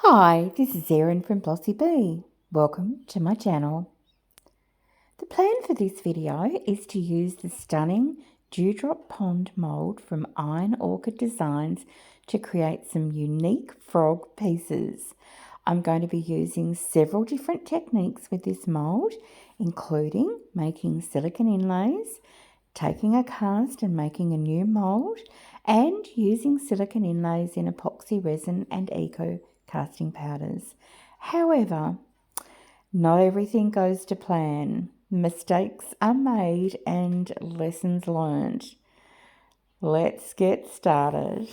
Hi, this is Erin from BlossyB. Welcome to my channel. The plan for this video is to use the stunning Dewdrop Pond mould from Iron Orchid Designs to create some unique frog pieces. I'm going to be using several different techniques with this mould, including making silicone inlays, taking a cast and making a new mould, and using silicone inlays in epoxy resin and eco casting powders. However, not everything goes to plan. Mistakes are made and lessons learned. Let's get started.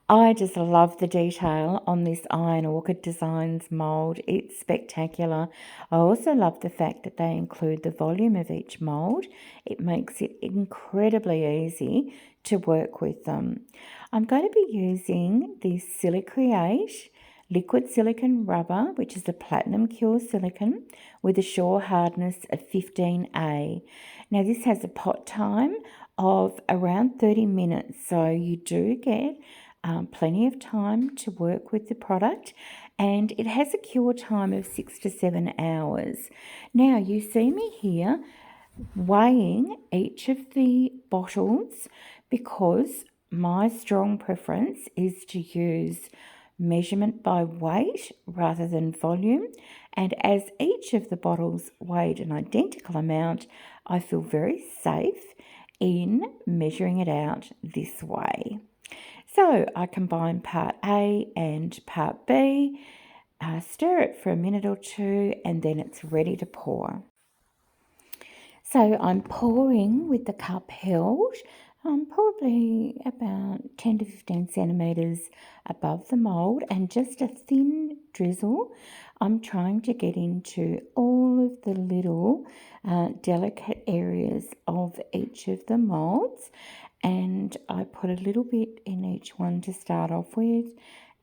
I just love the detail on this Iron Orchid Designs mould. It's spectacular. I also love the fact that they include the volume of each mould. It makes it incredibly easy to work with them. I'm going to be using the Silicreate liquid silicone rubber, which is a platinum cure silicone with a shore hardness of 15A. Now this has a pot time of around 30 minutes, so you do get plenty of time to work with the product, and it has a cure time of 6 to 7 hours. Now you see me here weighing each of the bottles because my strong preference is to use measurement by weight rather than volume, and as each of the bottles weighed an identical amount, I feel very safe in measuring it out this way. So I combine part A and part B, stir it for a minute or two, and then it's ready to pour. So I'm pouring with the cup held, probably about 10 to 15 centimetres above the mould, and just a thin drizzle. I'm trying to get into all of the little delicate areas of each of the moulds, and I put a little bit in each one to start off with,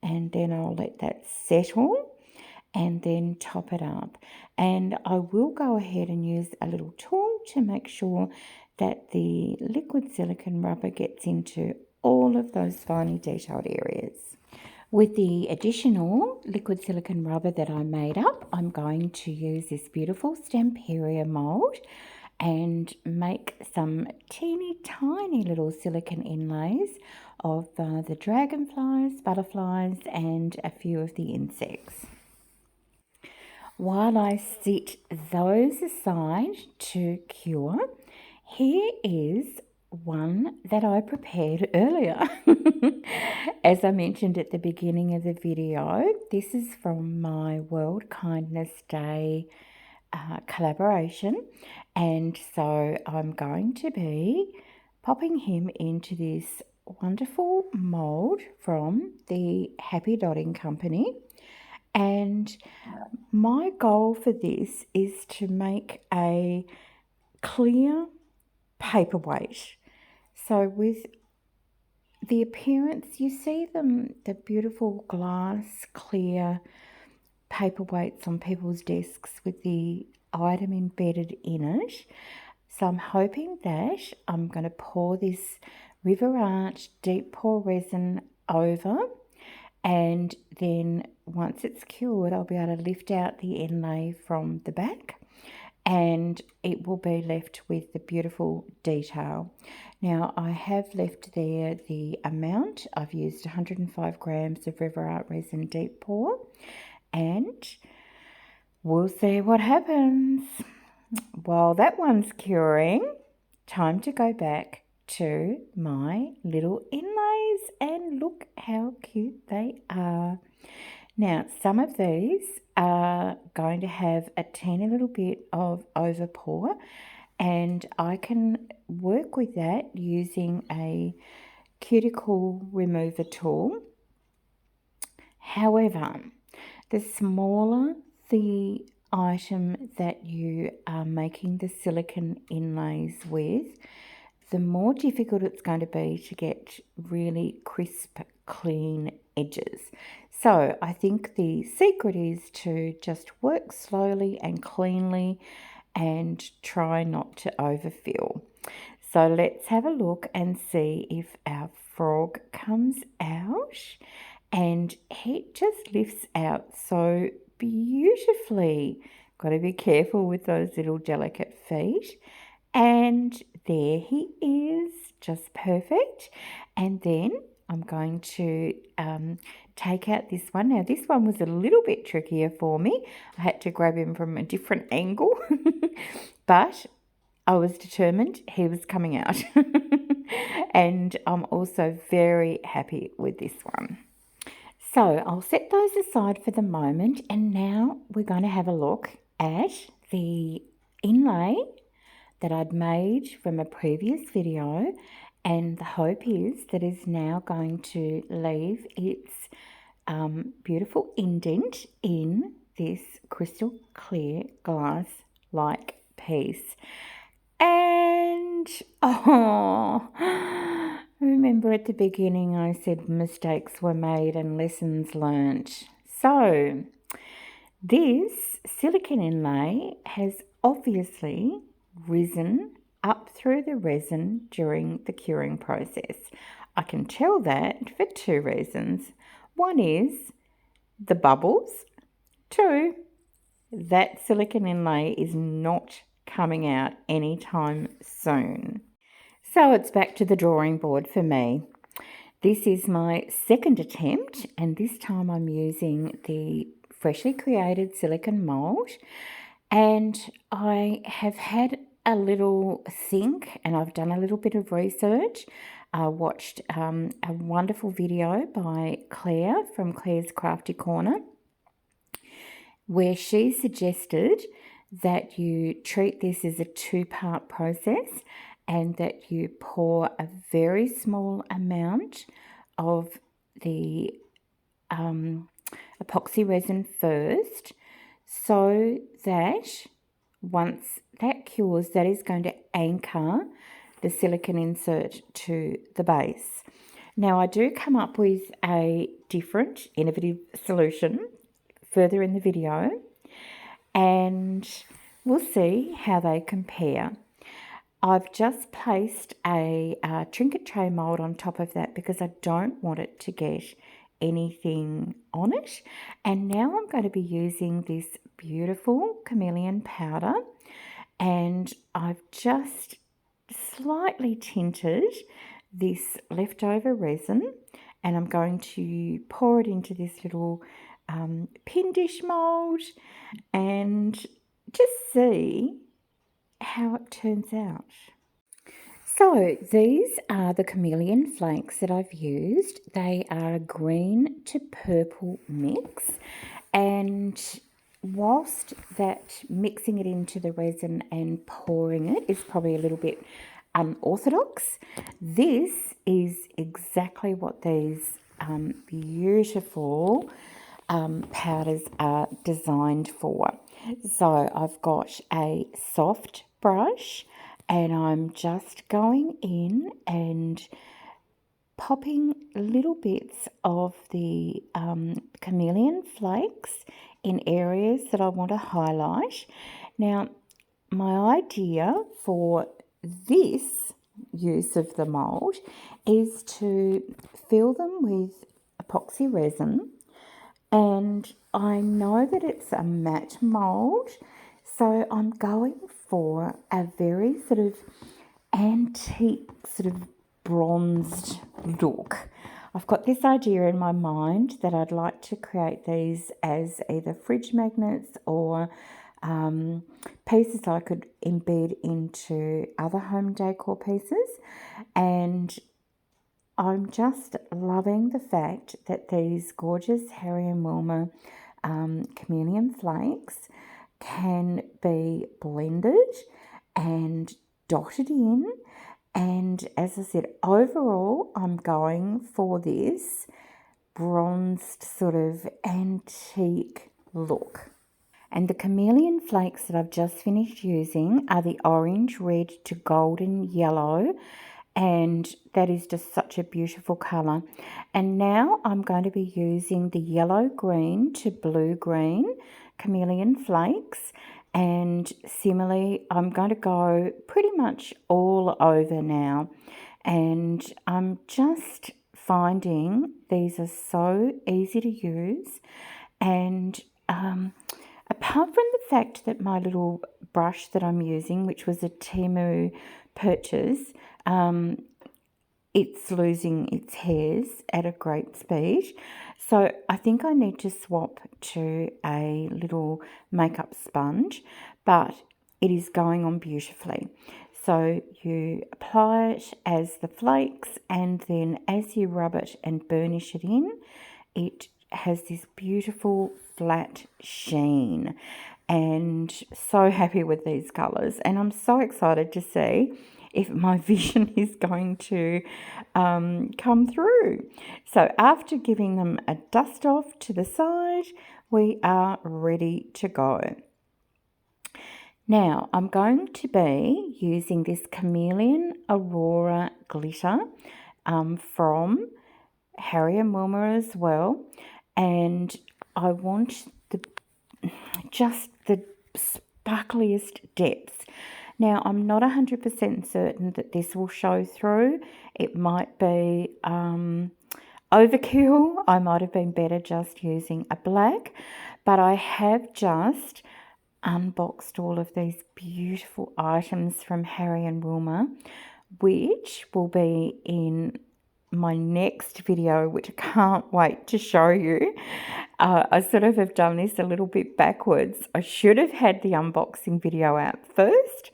and then I'll let that settle and then top it up. And I will go ahead and use a little tool to make sure that the liquid silicone rubber gets into all of those finely detailed areas. With the additional liquid silicone rubber that I made up, I'm going to use this beautiful Stamperia mould and make some teeny tiny little silicone inlays of the dragonflies, butterflies, and a few of the insects. While I sit those aside to cure, here is one that I prepared earlier. As I mentioned at the beginning of the video, this is from my World Kindness Day collaboration, and so I'm going to be popping him into this wonderful mould from the Happy Dotting Company. And my goal for this is to make a clear paperweight. So with the appearance, you see the beautiful glass clear paperweights on people's desks with the item embedded in it. So I'm hoping that I'm going to pour this River Art deep pour resin over, and then once it's cured, I'll be able to lift out the inlay from the back, and it will be left with the beautiful detail. Now I have left there the amount. I've used 105 grams of River Art resin deep pour, and we'll see what happens. While that one's curing, time to go back to my little inlays, and look how cute they are. Now, some of these are going to have a teeny little bit of over pour, and I can work with that using a cuticle remover tool. However, the smaller the item that you are making the silicone inlays with, the more difficult it's going to be to get really crisp, clean edges. So I think the secret is to just work slowly and cleanly and try not to overfill. So let's have a look and see if our frog comes out. and it just lifts out so beautifully. Got to be careful with those little delicate feet. And there he is, just perfect. And then I'm going to take out this one. Now this one was a little bit trickier for me. I had to grab him from a different angle, but I was determined he was coming out. And I'm also very happy with this one. So I'll set those aside for the moment, and now we're going to have a look at the inlay that I'd made from a previous video, and the hope is that it's now going to leave its beautiful indent in this crystal clear glass-like piece. And remember at the beginning I said mistakes were made and lessons learnt. So this silicone inlay has obviously risen up through the resin during the curing process. I can tell that for two reasons. One is the bubbles. Two, that silicone inlay is not coming out anytime soon. So it's back to the drawing board for me. This is my second attempt, and this time I'm using the freshly created silicone mould, and I have had a little think, and I've done a little bit of research. I watched a wonderful video by Claire from Claire's Crafty Corner, where she suggested that you treat this as a two-part process and that you pour a very small amount of the epoxy resin first, so that once that cures, that is going to anchor the silicone insert to the base. Now I do come up with a different innovative solution further in the video, and we'll see how they compare. I've just placed a trinket tray mould on top of that because I don't want it to get anything on it. And now I'm going to be using this beautiful chameleon powder, and I've just slightly tinted this leftover resin, and I'm going to pour it into this little pin dish mould and just see how it turns out. So these are the chameleon flakes that I've used. They are a green to purple mix, and whilst that mixing it into the resin and pouring it is probably a little bit unorthodox, this is exactly what these beautiful powders are designed for. So I've got a soft brush, and I'm just going in and popping little bits of the chameleon flakes in areas that I want to highlight. Now, my idea for this use of the mould is to fill them with epoxy resin, and I know that it's a matte mould, so I'm going for a very sort of antique, sort of bronzed look. I've got this idea in my mind that I'd like to create these as either fridge magnets or pieces I could embed into other home decor pieces, and I'm just loving the fact that these gorgeous Harry and Wilma chameleon flakes can be blended and dotted in. And as I said, overall, I'm going for this bronzed sort of antique look. And the chameleon flakes that I've just finished using are the orange, red to golden yellow, and that is just such a beautiful colour. And now I'm going to be using the yellow green to blue green chameleon flakes, and similarly I'm going to go pretty much all over now, and I'm just finding these are so easy to use, and apart from the fact that my little brush that I'm using, which was a Temu purchase, it's losing its hairs at a great speed. So I think I need to swap to a little makeup sponge, but it is going on beautifully. So you apply it as the flakes, and then as you rub it and burnish it in, it has this beautiful flat sheen. And so happy with these colours, and I'm so excited to see if my vision is going to come through. So after giving them a dust off to the side, we are ready to go. Now I'm going to be using this Chameleon Aurora glitter from Harry & Wilmer as well, and I want just the sparkliest depths. Now, I'm not 100% certain that this will show through. It might be overkill. I might have been better just using a black, but I have just unboxed all of these beautiful items from Harry & Wilmer, which will be in my next video, which I can't wait to show you. I sort of have done this a little bit backwards. I should have had the unboxing video out first,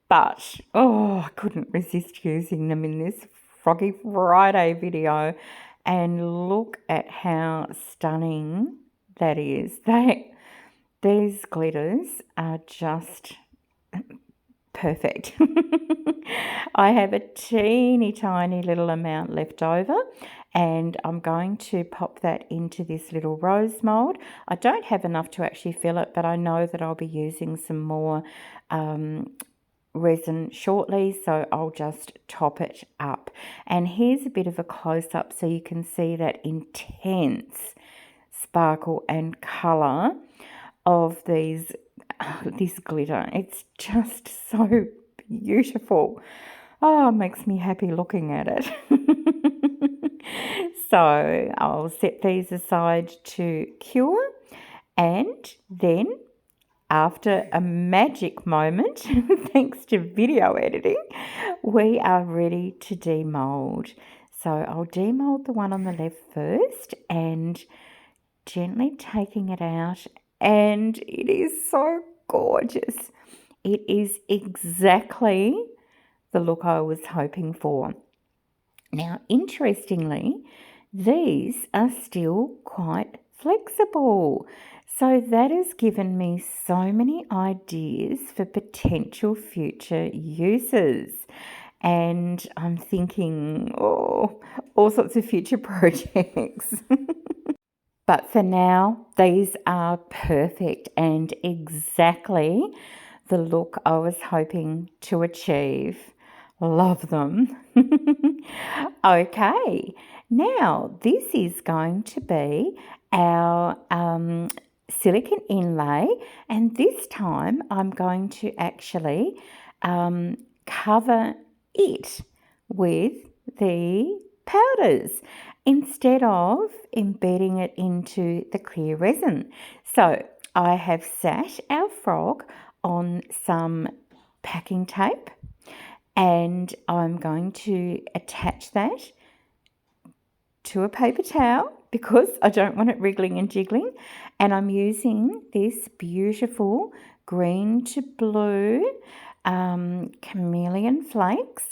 but I couldn't resist using them in this Froggy Friday video. And look at how stunning that is. These glitters are just perfect. I have a teeny tiny little amount left over, and I'm going to pop that into this little rose mould. I don't have enough to actually fill it, but I know that I'll be using some more resin shortly, so I'll just top it up. And here's a bit of a close-up so you can see that intense sparkle and colour of this glitter. It's just so beautiful. It makes me happy looking at it. So I'll set these aside to cure, and then after a magic moment, thanks to video editing, we are ready to demould. So I'll demould the one on the left first, and gently taking it out, and it is so gorgeous. It is exactly the look I was hoping for. Now, interestingly, these are still quite flexible. So that has given me so many ideas for potential future uses. And I'm thinking, all sorts of future projects. But for now, these are perfect and exactly the look I was hoping to achieve. Love them. Okay, now this is going to be our silicone inlay, and this time I'm going to actually cover it with the powders instead of embedding it into the clear resin. So I have sat our frog on some packing tape, and I'm going to attach that to a paper towel because I don't want it wriggling and jiggling. And I'm using this beautiful green to blue chameleon flakes,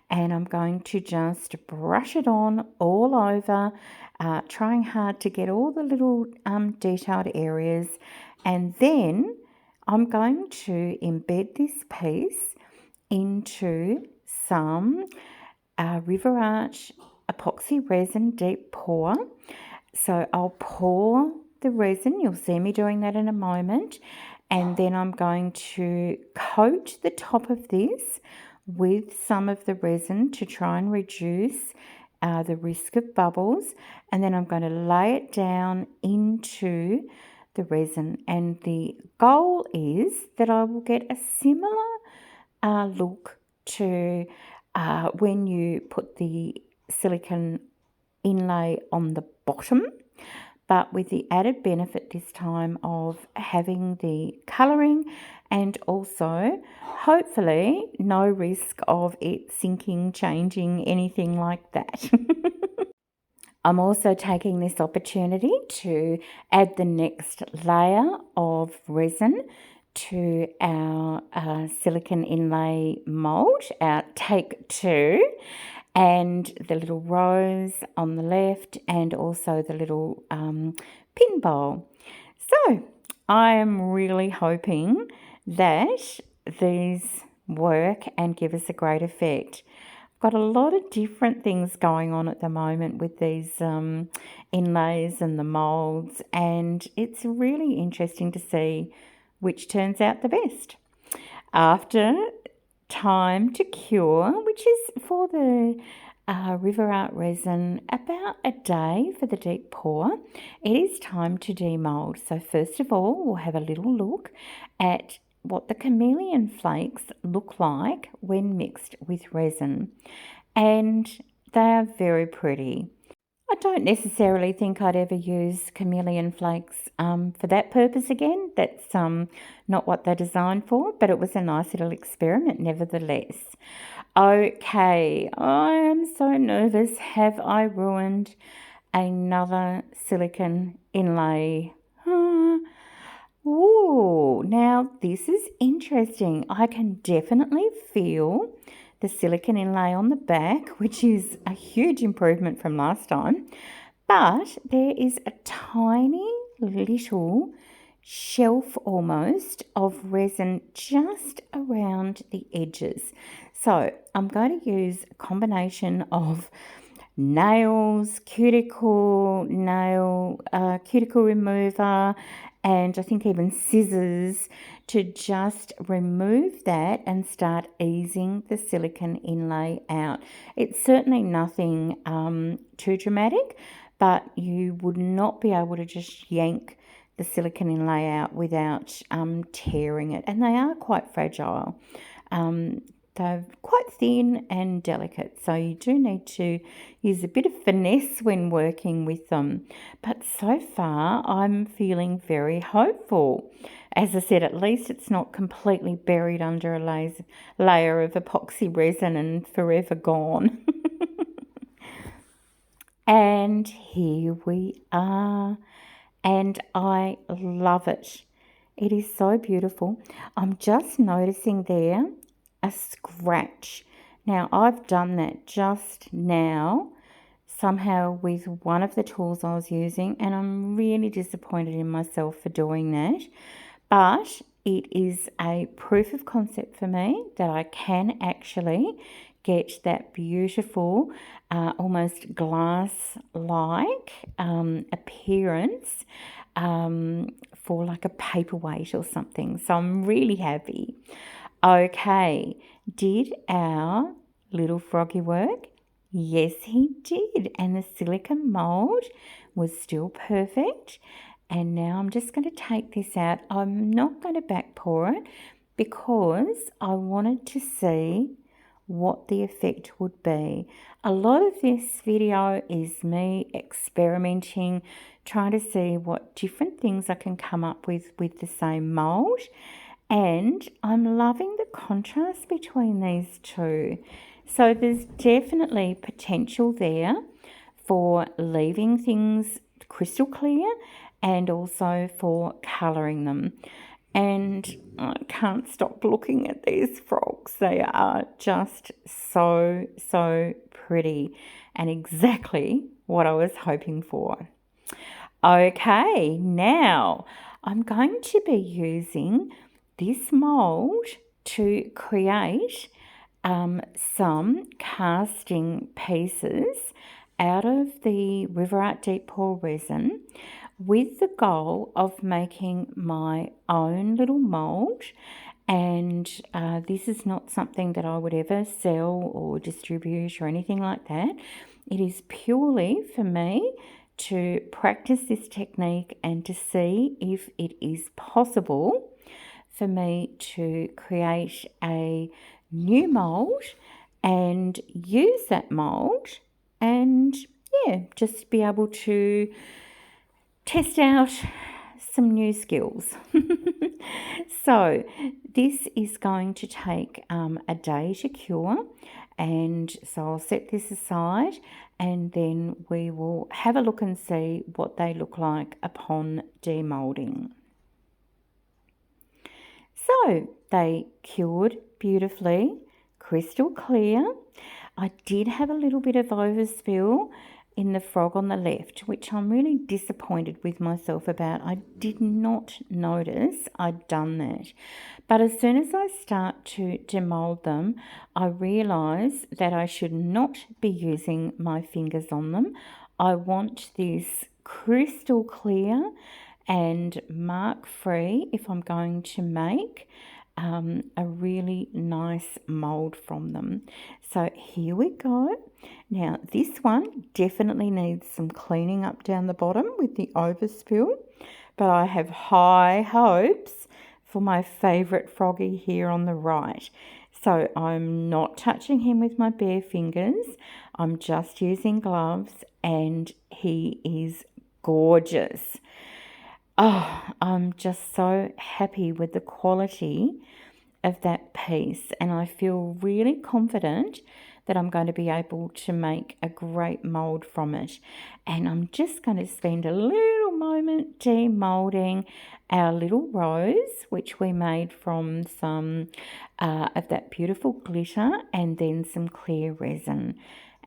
and I'm going to just brush it on all over, trying hard to get all the little detailed areas. And then I'm going to embed this piece into some River Arch epoxy resin deep pour. So I'll pour the resin, you'll see me doing that in a moment, and then I'm going to coat the top of this with some of the resin to try and reduce the risk of bubbles, and then I'm going to lay it down into the resin, and the goal is that I will get a similar look to when you put the silicone inlay on the bottom, but with the added benefit this time of having the colouring and also hopefully no risk of it sinking, changing, anything like that. I'm also taking this opportunity to add the next layer of resin to our silicone inlay mould, our take 2, and the little rose on the left and also the little pin bowl. So I am really hoping that these work and give us a great effect. Got a lot of different things going on at the moment with these inlays and the moulds, and it's really interesting to see which turns out the best. After time to cure, which is for the River Art resin about a day for the deep pour, it is time to demould. So first of all, we'll have a little look at what the chameleon flakes look like when mixed with resin, and they are very pretty. I don't necessarily think I'd ever use chameleon flakes for that purpose again. That's not what they're designed for, but it was a nice little experiment nevertheless. Okay, I am so nervous. Have I ruined another silicone inlay? Ooh, now this is interesting. I can definitely feel the silicone inlay on the back, which is a huge improvement from last time, but there is a tiny little shelf almost of resin just around the edges. So I'm going to use a combination of nails, cuticle remover, and I think even scissors to just remove that and start easing the silicone inlay out. It's certainly nothing too dramatic, but you would not be able to just yank the silicone inlay out without tearing it, and they are quite fragile. They're quite thin and delicate, so you do need to use a bit of finesse when working with them. But so far, I'm feeling very hopeful. As I said, at least it's not completely buried under a layer of epoxy resin and forever gone. And here we are, and I love it. It is so beautiful. I'm just noticing there a scratch. Now I've done that just now somehow with one of the tools I was using, and I'm really disappointed in myself for doing that, but it is a proof of concept for me that I can actually get that beautiful almost glass-like appearance for like a paperweight or something. So I'm really happy. Okay, did our little froggy work? Yes, he did. And the silicone mould was still perfect. And now I'm just going to take this out. I'm not going to back pour it because I wanted to see what the effect would be. A lot of this video is me experimenting, trying to see what different things I can come up with the same mould. And I'm loving the contrast between these two. So there's definitely potential there for leaving things crystal clear and also for colouring them. And I can't stop looking at these frogs. They are just so, so pretty and exactly what I was hoping for. Okay, now I'm going to be using this mould to create some casting pieces out of the River Art Deep Pour resin with the goal of making my own little mould. And this is not something that I would ever sell or distribute or anything like that. It is purely for me to practice this technique and to see if it is possible for me to create a new mould and use that mould and, yeah, just be able to test out some new skills. So this is going to take a day to cure, and so I'll set this aside and then we will have a look and see what they look like upon demoulding. So they cured beautifully, crystal clear. I did have a little bit of overspill in the frog on the left, which I'm really disappointed with myself about. I did not notice I'd done that. But as soon as I start to demould them, I realise that I should not be using my fingers on them. I want this crystal clear and mark free if I'm going to make a really nice mould from them. So here we go. Now this one definitely needs some cleaning up down the bottom with the overspill, but I have high hopes for my favourite Froggy here on the right. So I'm not touching him with my bare fingers. I'm just using gloves and he is gorgeous. Oh, I'm just so happy with the quality of that piece, and I feel really confident that I'm going to be able to make a great mould from it. And I'm just going to spend a little moment demoulding our little rose, which we made from some of that beautiful glitter and then some clear resin.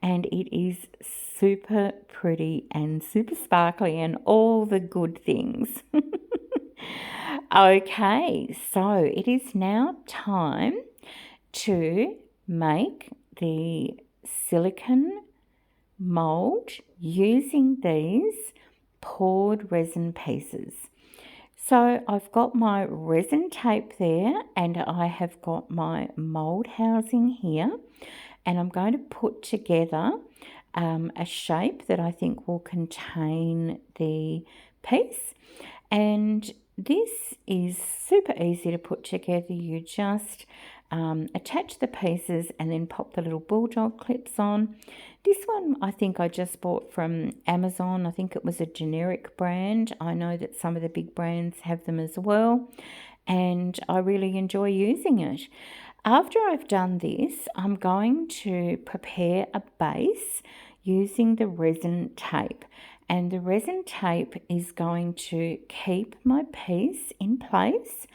And it is super pretty and super sparkly and all the good things. Okay, so it is now time to make the silicone mould using these poured resin pieces. So I've got my resin tape there and I have got my mould housing here, and I'm going to put together a shape that I think will contain the piece. And this is super easy to put together. You just attach the pieces and then pop the little bulldog clips on. This one I think I just bought from Amazon. I think it was a generic brand. I know that some of the big brands have them as well, and I really enjoy using it. After I've done this, I'm going to prepare a base using the resin tape. And the resin tape is going to keep my piece in place,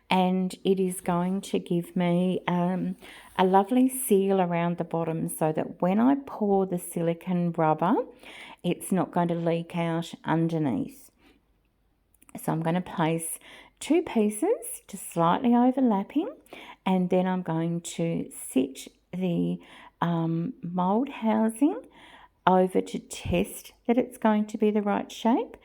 and it is going to give me a lovely seal around the bottom so that when I pour the silicone rubber, it's not going to leak out underneath. So I'm going to place two pieces just slightly overlapping, and then I'm going to sit the mould housing over to test that it's going to be the right shape.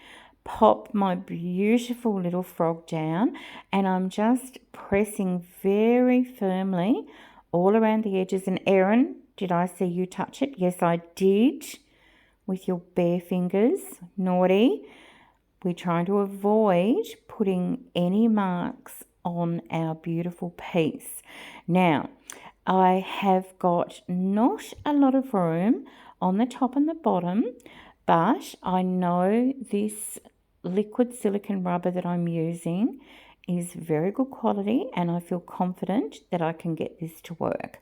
Pop my beautiful little frog down, and I'm just pressing very firmly all around the edges. And Erin, did I see you touch it? Yes, I did, with your bare fingers. Naughty. We're trying to avoid putting any marks on our beautiful piece. Now, I have got not a lot of room on the top and the bottom, but I know this liquid silicone rubber that I'm using is very good quality, and I feel confident that I can get this to work.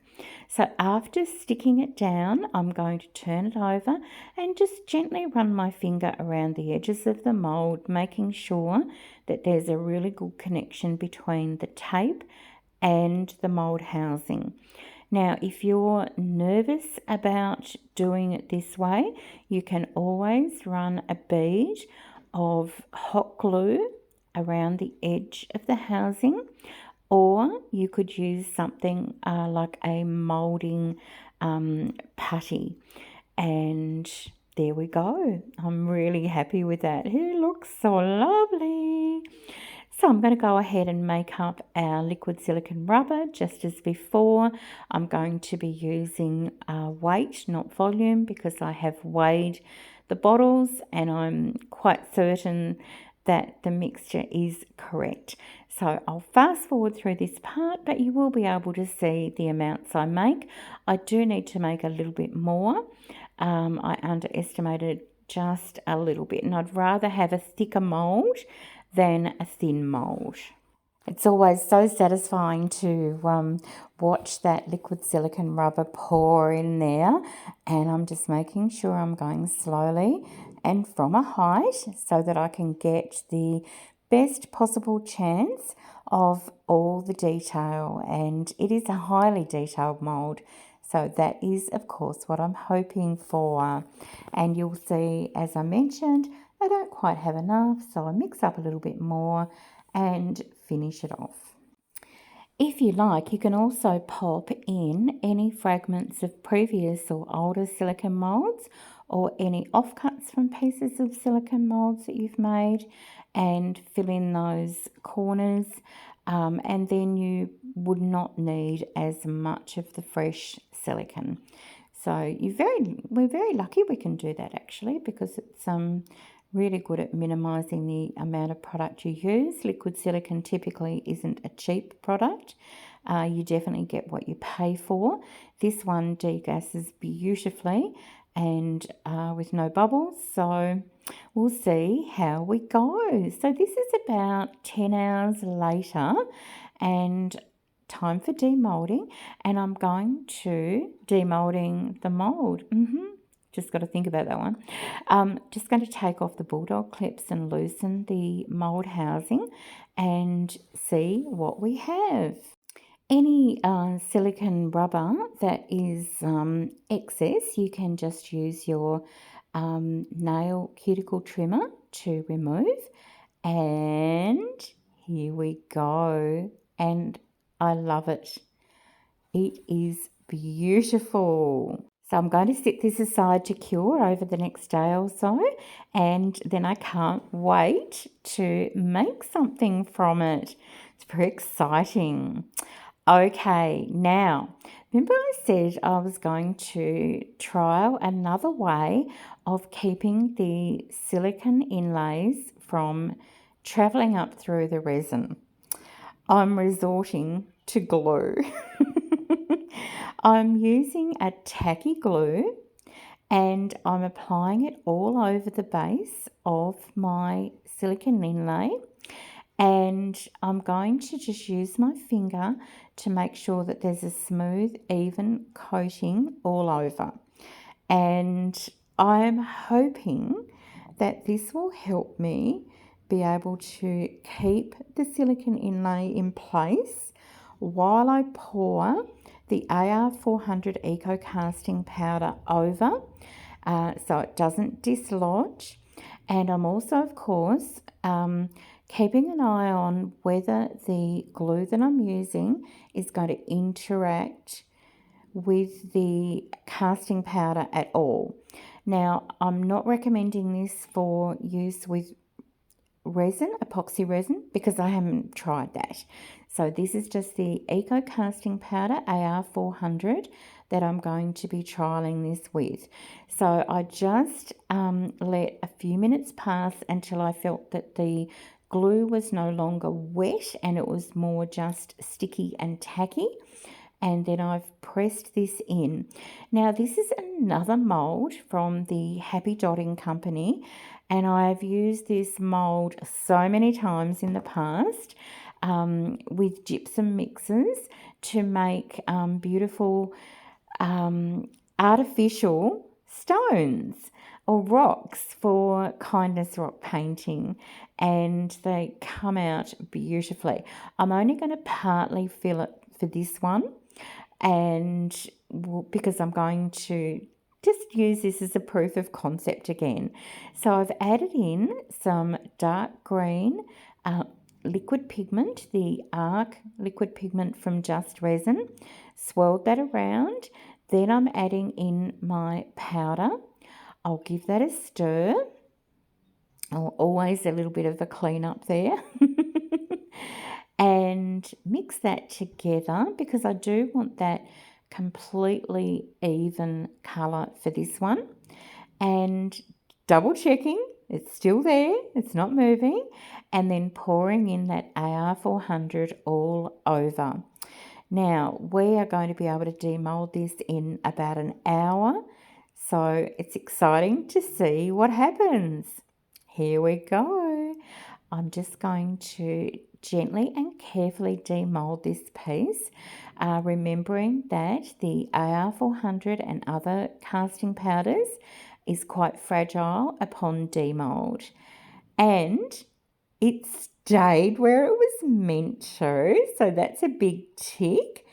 So after sticking it down, I'm going to turn it over and just gently run my finger around the edges of the mould, making sure that there's a really good connection between the tape and the mould housing. Now, if you're nervous about doing it this way, you can always run a bead of hot glue around the edge of the housing, or you could use something like a moulding putty. And there we go. I'm really happy with that. It looks so lovely. So I'm going to go ahead and make up our liquid silicone rubber just as before. I'm going to be using weight, not volume, because I have weighed the bottles and I'm quite certain that the mixture is correct. So I'll fast forward through this part, but you will be able to see the amounts I make. I do need to make a little bit more I underestimated just a little bit, and I'd rather have a thicker mould than a thin mould. It's always so satisfying to watch that liquid silicone rubber pour in there, and I'm just making sure I'm going slowly and from a height so that I can get the best possible chance of all the detail, and it is a highly detailed mould, so that is of course what I'm hoping for. And you'll see, as I mentioned, I don't quite have enough, so I mix up a little bit more and finish it off. If you like, you can also pop in any fragments of previous or older silicone moulds or any offcuts from pieces of silicone moulds that you've made and fill in those corners, and then you would not need as much of the fresh silicone. So we're very lucky we can do that actually, because it's really good at minimising the amount of product you use. Liquid silicone typically isn't a cheap product. You definitely get what you pay for. This one degasses beautifully and with no bubbles, so we'll see how we go. So this is about 10 hours later and time for demoulding, and I'm going to demoulding the mould. Just got to think about that one. Just going to take off the bulldog clips and loosen the mould housing and see what we have. Any silicone rubber that is excess, you can just use your nail cuticle trimmer to remove. And here we go. And I love it. It is beautiful. So I'm going to set this aside to cure over the next day or so, and then I can't wait to make something from it. It's very exciting. Okay, now, remember I said I was going to trial another way of keeping the silicone inlays from travelling up through the resin. I'm resorting to glue. I'm using a tacky glue and I'm applying it all over the base of my silicone inlay, and I'm going to just use my finger to make sure that there's a smooth, even coating all over. And I'm hoping that this will help me be able to keep the silicone inlay in place while I pour the AR400 Eco Casting Powder over so it doesn't dislodge. And I'm also, of course, keeping an eye on whether the glue that I'm using is going to interact with the casting powder at all. Now, I'm not recommending this for use with resin, epoxy resin, because I haven't tried that. So this is just the Eco Casting Powder AR400 that I'm going to be trialing this with. So I just let a few minutes pass until I felt that the glue was no longer wet and it was more just sticky and tacky. And then I've pressed this in. Now this is another mould from the Happy Dotting Company, and I've used this mould so many times in the past with gypsum mixes to make beautiful artificial stones or rocks for kindness rock painting, and they come out beautifully. I'm only going to partly fill it for this one, and because I'm going to just use this as a proof of concept again. So I've added in some dark green liquid pigment, the Arc liquid pigment from Just Resin, swirled that around. Then I'm adding in my powder. I'll give that a stir. Always a little bit of a clean up there. And mix that together because I do want that completely even colour for this one. And double checking it's still there, it's not moving, and then pouring in that AR400 all over. Now we are going to be able to demould this in about an hour, So it's exciting to see what happens. Here we go. I'm just going to gently and carefully demold this piece, remembering that the AR400 and other casting powders is quite fragile upon demold. And it stayed where it was meant to, so that's a big tick.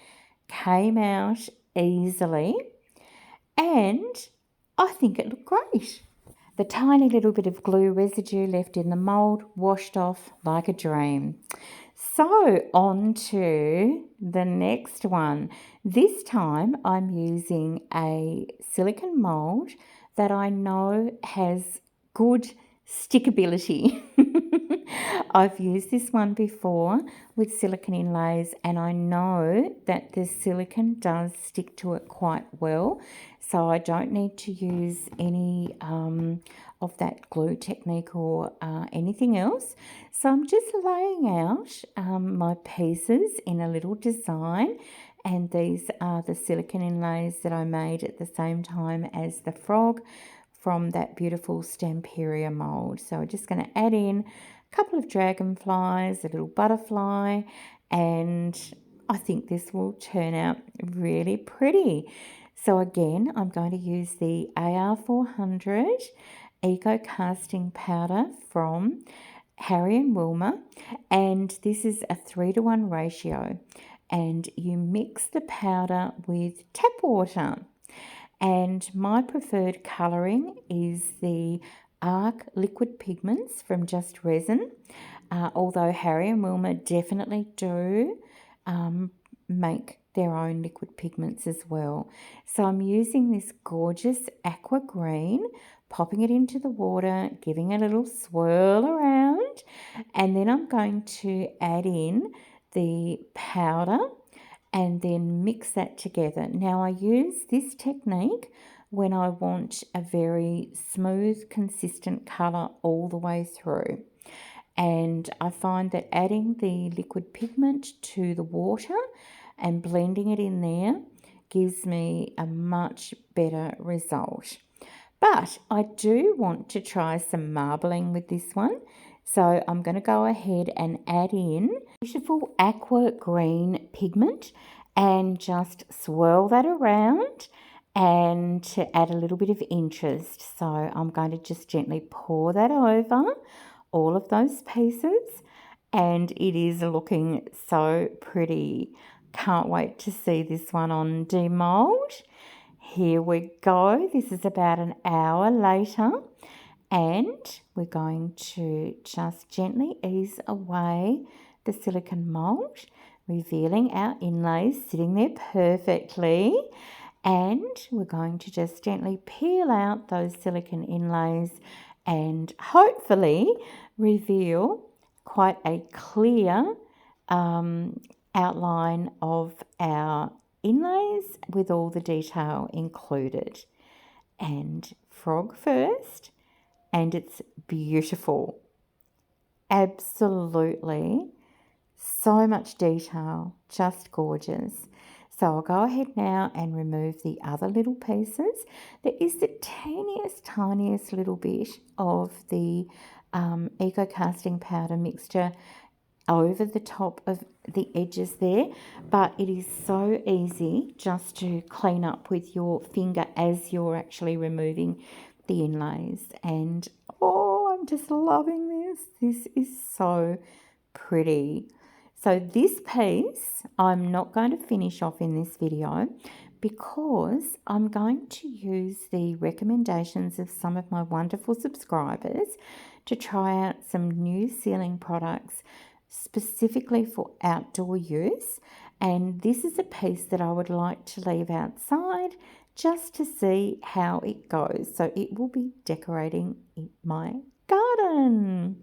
Came out easily, and I think it looked great. The tiny little bit of glue residue left in the mould washed off like a dream. So on to the next one. This time I'm using a silicone mould that I know has good stickability. I've used this one before with Silicone Inlays, and I know that the silicone does stick to it quite well, so I don't need to use any of that glue technique or anything else. So I'm just laying out my pieces in a little design, and these are the silicone inlays that I made at the same time as the frog from that beautiful Stamperia mould. So I'm just going to add in a couple of dragonflies, a little butterfly, and I think this will turn out really pretty. So again, I'm going to use the AR400 Eco Casting Powder from Harry and Wilma, and this is a 3-to-1 ratio, and you mix the powder with tap water. And my preferred colouring is the Arc Liquid Pigments from Just Resin, although Harry and Wilma definitely do make their own liquid pigments as well. So I'm using this gorgeous aqua green, popping it into the water, giving a little swirl around, and then I'm going to add in the powder and then mix that together. Now I use this technique when I want a very smooth, consistent colour all the way through. And I find that adding the liquid pigment to the water and blending it in there gives me a much better result. But I do want to try some marbling with this one. So I'm going to go ahead and add in beautiful aqua green pigment and just swirl that around and to add a little bit of interest. So I'm going to just gently pour that over all of those pieces, and it is looking so pretty. Can't wait to see this one on demold. Here we go. This is about an hour later, and we're going to just gently ease away the silicone mould, revealing our inlays sitting there perfectly. And we're going to just gently peel out those silicone inlays and hopefully reveal quite a clear outline of our inlays with all the detail included. And frog first, and it's beautiful. Absolutely. So much detail, just gorgeous. So I'll go ahead now and remove the other little pieces. There is the tiniest little bit of the Eco Casting Powder mixture over the top of the edges there, but it is so easy just to clean up with your finger as you're actually removing the inlays. And oh, I'm just loving this. This is so pretty. So this piece I'm not going to finish off in this video because I'm going to use the recommendations of some of my wonderful subscribers to try out some new sealing products specifically for outdoor use, and this is a piece that I would like to leave outside just to see how it goes. So it will be decorating in my garden.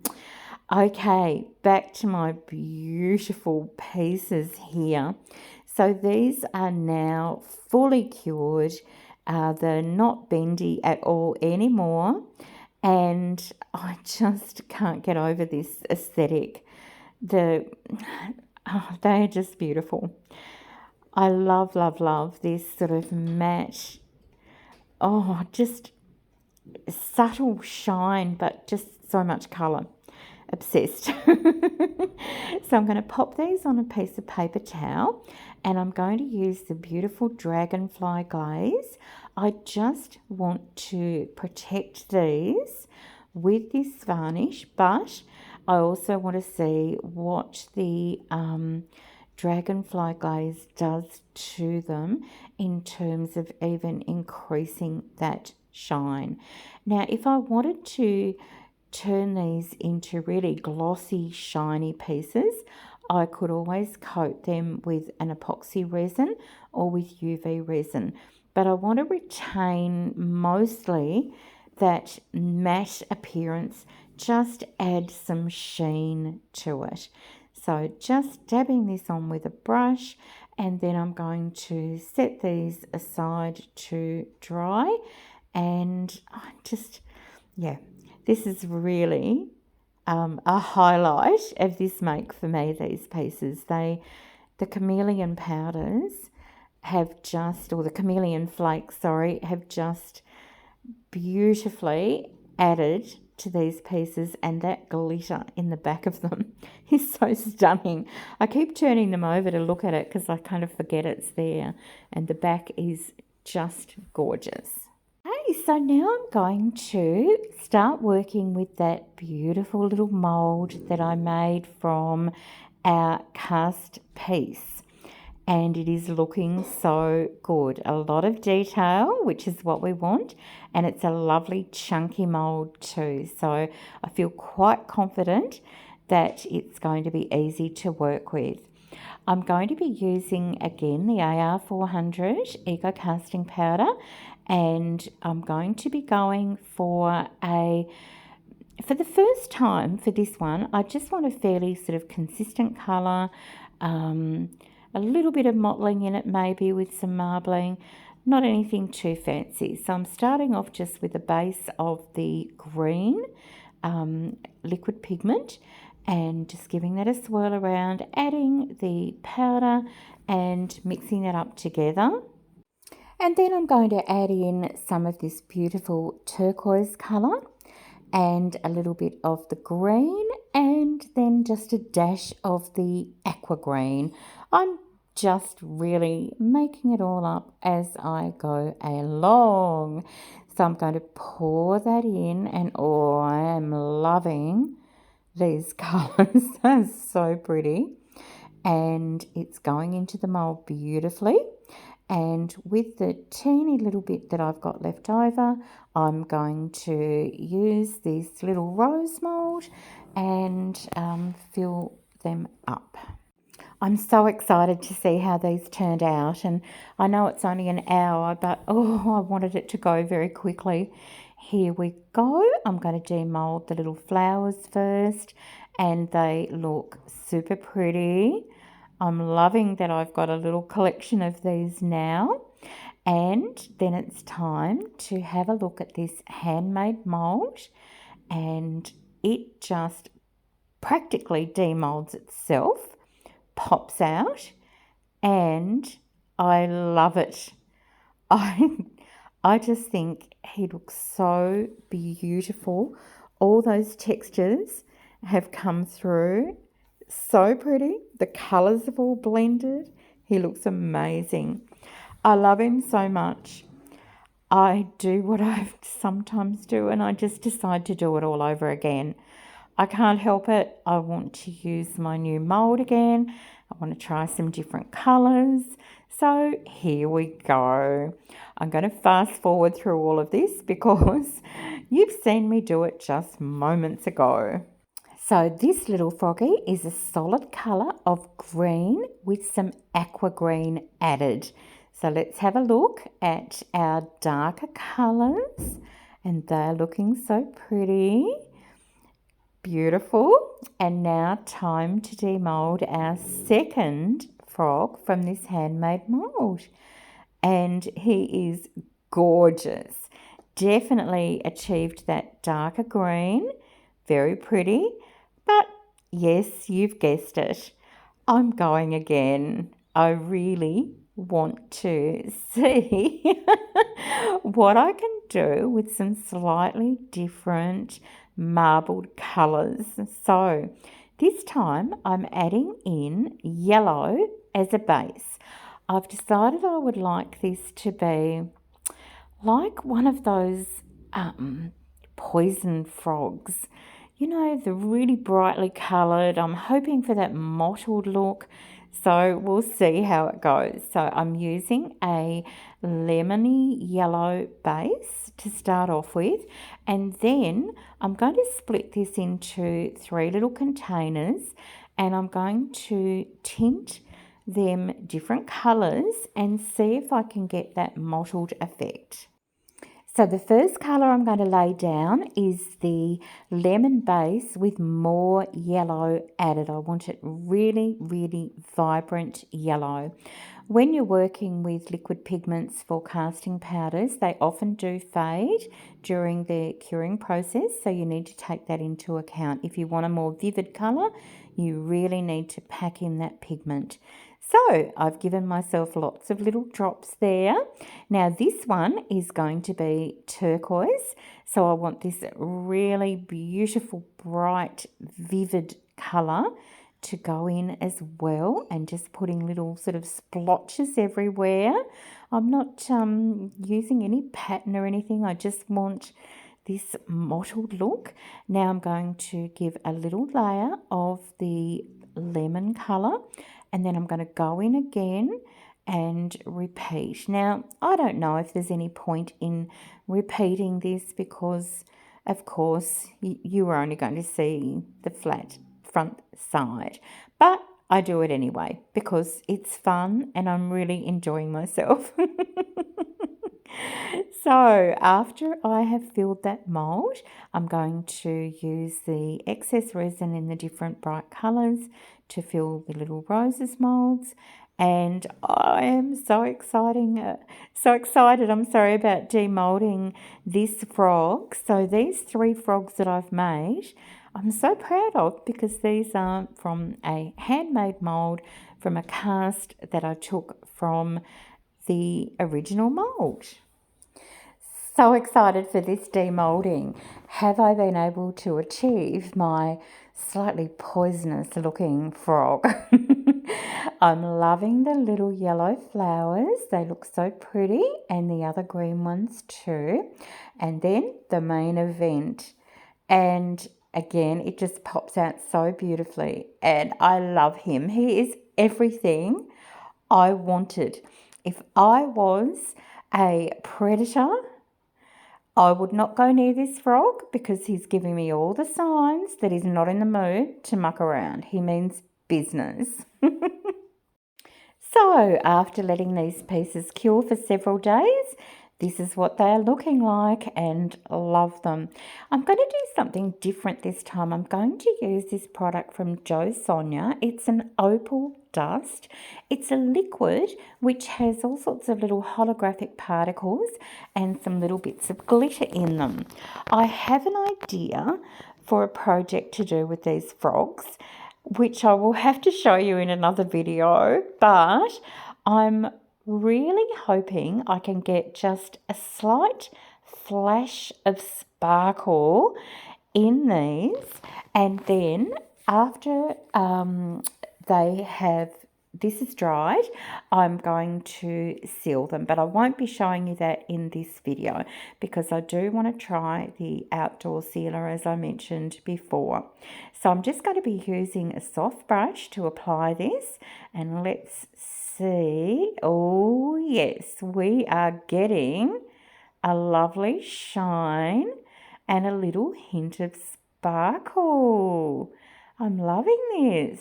Okay, back to my beautiful pieces here. So these are now fully cured. They're not bendy at all anymore, and I just can't get over this aesthetic. They are just beautiful. I love this sort of matte. oh, just subtle shine, but just so much colour. Obsessed. So I'm going to pop these on a piece of paper towel, and I'm going to use the beautiful Dragonfly glaze. I just want to protect these with this varnish, but I also want to see what the Dragonfly glaze does to them in terms of even increasing that shine. Now, if I wanted to turn these into really glossy, shiny pieces, I could always coat them with an epoxy resin or with UV resin. But I want to retain mostly that matte appearance, just add some sheen to it. So just dabbing this on with a brush, and then I'm going to set these aside to dry. And I just, yeah, this is really a highlight of this make for me, these pieces. The chameleon powders have just, or the chameleon flakes, sorry, have just beautifully added to these pieces, and that glitter in the back of them is so stunning. I keep turning them over to look at it because I kind of forget it's there, and the back is just gorgeous. Okay, so now I'm going to start working with that beautiful little mould that I made from our cast piece, and it is looking so good. A lot of detail, which is what we want, and it's a lovely chunky mould too. So I feel quite confident that it's going to be easy to work with. I'm going to be using again the AR400 Eco Casting Powder, and I'm going to be going for the first time for this one, I just want a fairly sort of consistent colour, a little bit of mottling in it maybe with some marbling, not anything too fancy. So I'm starting off just with a base of the green liquid pigment, and just giving that a swirl around, adding the powder and mixing that up together. And then I'm going to add in some of this beautiful turquoise colour and a little bit of the green, and then just a dash of the aqua green. I'm just really making it all up as I go along. So I'm going to pour that in, and oh, I am loving these colours. They're so pretty, and it's going into the mould beautifully. And with the teeny little bit that I've got left over, I'm going to use this little rose mould and fill them up. I'm so excited to see how these turned out, and I know it's only an hour, but oh, I wanted it to go very quickly. Here we go. I'm going to demould the little flowers first, and they look super pretty. I'm loving that I've got a little collection of these now. And then it's time to have a look at this handmade mould, and it just practically demoulds itself, pops out, and I love it. I just think he looks so beautiful. All those textures have come through. So pretty. The colours have all blended. He looks amazing. I love him so much. I do what I sometimes do, and I just decide to do it all over again. I can't help it. I want to use my new mould again. I want to try some different colours. So here we go. I'm going to fast forward through all of this because you've seen me do it just moments ago. So this little froggy is a solid colour of green with some aqua green added. So let's have a look at our darker colours, and they're looking so pretty. Beautiful. And now time to demould our second frog from this handmade mould. And he is gorgeous. Definitely achieved that darker green. Very pretty. But yes, you've guessed it. I'm going again. I really want to see what I can do with some slightly different marbled colours. So this time I'm adding in yellow as a base. I've decided I would like this to be like one of those poison frogs. You know, the really brightly coloured. I'm hoping for that mottled look. So we'll see how it goes. So I'm using a lemony yellow base to start off with. And then I'm going to split this into 3 little containers. And I'm going to tint them different colours and see if I can get that mottled effect. So the first colour I'm going to lay down is the lemon base with more yellow added. I want it really, really vibrant yellow. When you're working with liquid pigments for casting powders, they often do fade during the curing process, so you need to take that into account. If you want a more vivid colour, you really need to pack in that pigment. So I've given myself lots of little drops there. Now this one is going to be turquoise. So I want this really beautiful, bright, vivid colour to go in as well, and just putting little sort of splotches everywhere. I'm not using any pattern or anything. I just want this mottled look. Now I'm going to give a little layer of the lemon colour, and then I'm going to go in again and repeat. Now, I don't know if there's any point in repeating this because, of course, you are only going to see the flat front side. But I do it anyway because it's fun and I'm really enjoying myself. So after I have filled that mould, I'm going to use the excess resin in the different bright colours to fill the little roses moulds. And I am so excited, about demoulding this frog. So these 3 frogs that I've made, I'm so proud of because these are from a handmade mould from a cast that I took from the original mould. So excited for this demoulding. Have I been able to achieve my slightly poisonous looking frog? I'm loving the little yellow flowers. They look so pretty, and the other green ones too. And then the main event. And again, it just pops out so beautifully. And I love him. He is everything I wanted. If I was a predator, I would not go near this frog because he's giving me all the signs that he's not in the mood to muck around. He means business. So after letting these pieces cure for several days, this is what they are looking like, and love them. I'm going to do something different this time. I'm going to use this product from Jo Sonia. It's an opal dust. It's a liquid which has all sorts of little holographic particles and some little bits of glitter in them. I have an idea for a project to do with these frogs, which I will have to show you in another video, but I'm really hoping I can get just a slight flash of sparkle in these, and then after this is dried, I'm going to seal them, but I won't be showing you that in this video because I do want to try the outdoor sealer as I mentioned before. So I'm just going to be using a soft brush to apply this, and let's see. Oh yes, we are getting a lovely shine and a little hint of sparkle. I'm loving this.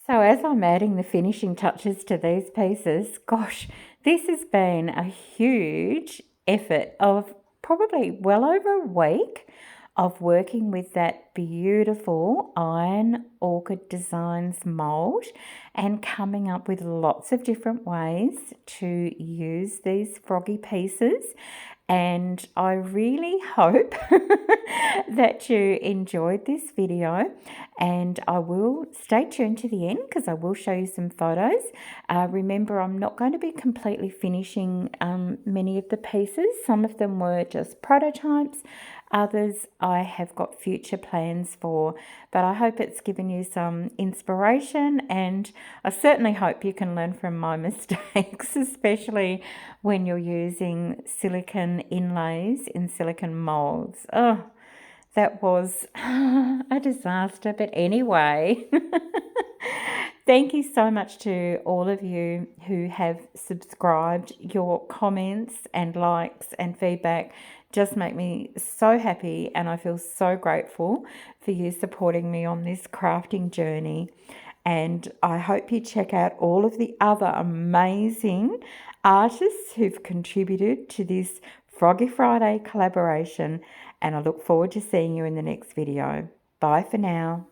So as I'm adding the finishing touches to these pieces, gosh, this has been a huge effort of probably well over a week of working with that beautiful Iron Orchid Designs mould and coming up with lots of different ways to use these froggy pieces. and I really hope that you enjoyed this video, and I will stay tuned to the end because I will show you some photos. Remember, I'm not going to be completely finishing many of the pieces. Some of them were just prototypes. Others I have got future plans for, but I hope it's given you some inspiration, and I certainly hope you can learn from my mistakes, especially when you're using silicone inlays in silicone molds. Oh, that was a disaster, but anyway. Thank you so much to all of you who have subscribed. Your comments and likes and feedback just make me so happy, and I feel so grateful for you supporting me on this crafting journey. And I hope you check out all of the other amazing artists who've contributed to this Froggy Friday collaboration, and I look forward to seeing you in the next video. Bye for now.